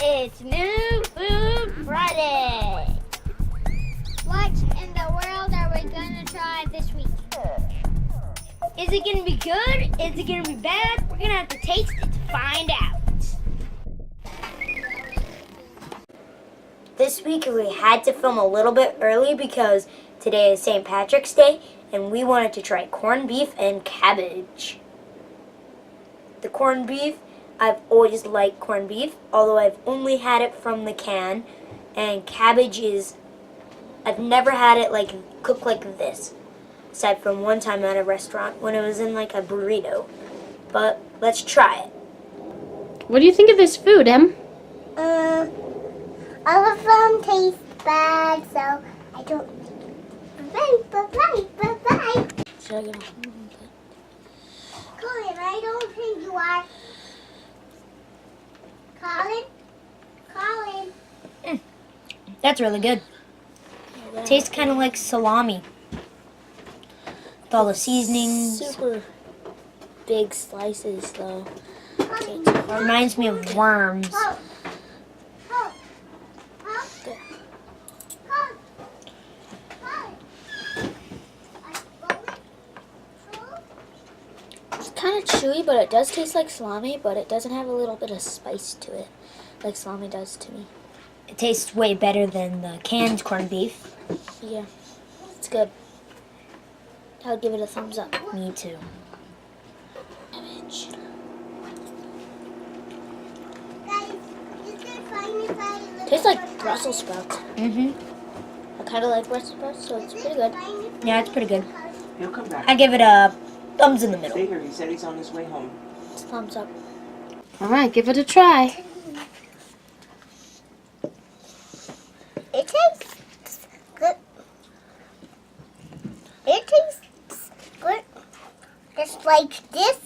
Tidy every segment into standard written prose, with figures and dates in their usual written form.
It's New Food Friday. What in the world are we gonna try this week? Is it gonna be good? Is it gonna be bad? We're gonna have to taste it to find out. This week we had to film a little bit early because today is St. Patrick's Day and we wanted to try corned beef and cabbage. The corned beef, I've always liked corned beef, although I've only had it from the can. And cabbage is, I've never had it like cooked like this, aside from one time at a restaurant when it was in like a burrito. But let's try it. What do you think of this food, Em? All of them taste bad, so I don't. Bye. Should I get on? Colin, I don't think you are. Colin. That's really good. Tastes kind of like salami. With all the seasonings. Super big slices, though. Reminds me of worms. It's kind of chewy, but it does taste like salami, but it doesn't have a little bit of spice to it, like salami does to me. It tastes way better than the canned corned beef. Yeah, it's good. I'll give it a thumbs up. Me too. Cabbage. Tastes like Brussels sprouts. Mm-hmm. I kind of like Brussels sprouts, so it's pretty good. Yeah, it's pretty good. He'll come back. I give it a thumbs in the Stay middle. here. He said he's on his way home. It's thumbs up. All right, give it a try. It tastes good. It tastes good. Just like this.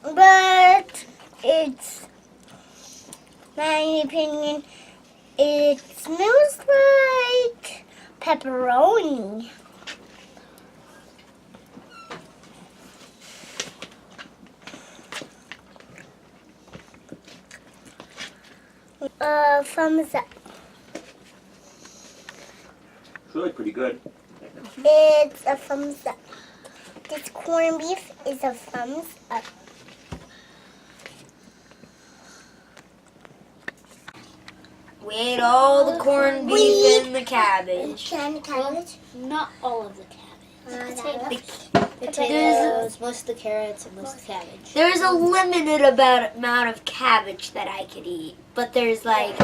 But it's, my opinion, it smells like pepperoni. Thumbs up. It's really pretty good. It's a thumbs up. This corned beef is a thumbs up. We ate all the corned beef and the cabbage. Canned cabbage. Not all of the cabbage. Potatoes. Potatoes, most of the carrots, and most of the cabbage. There's a limited amount of cabbage that I could eat, but there's like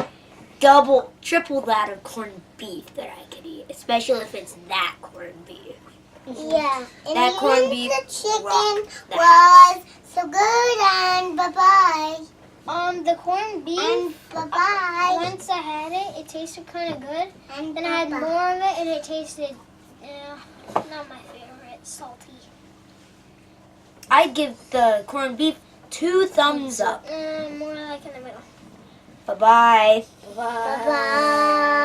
triple that of corned beef that I could eat, especially if it's that corned beef. Yeah. And That corned even beef the chicken rocked the was so good, and bye-bye. The corned beef, And bye-bye. once I had it, it tasted kind of good. And Then I had bye-bye. more of it, and it tasted, not my favorite, salty. I'd give the corned beef 2 thumbs up. More like in the middle. Bye-bye. Bye-bye.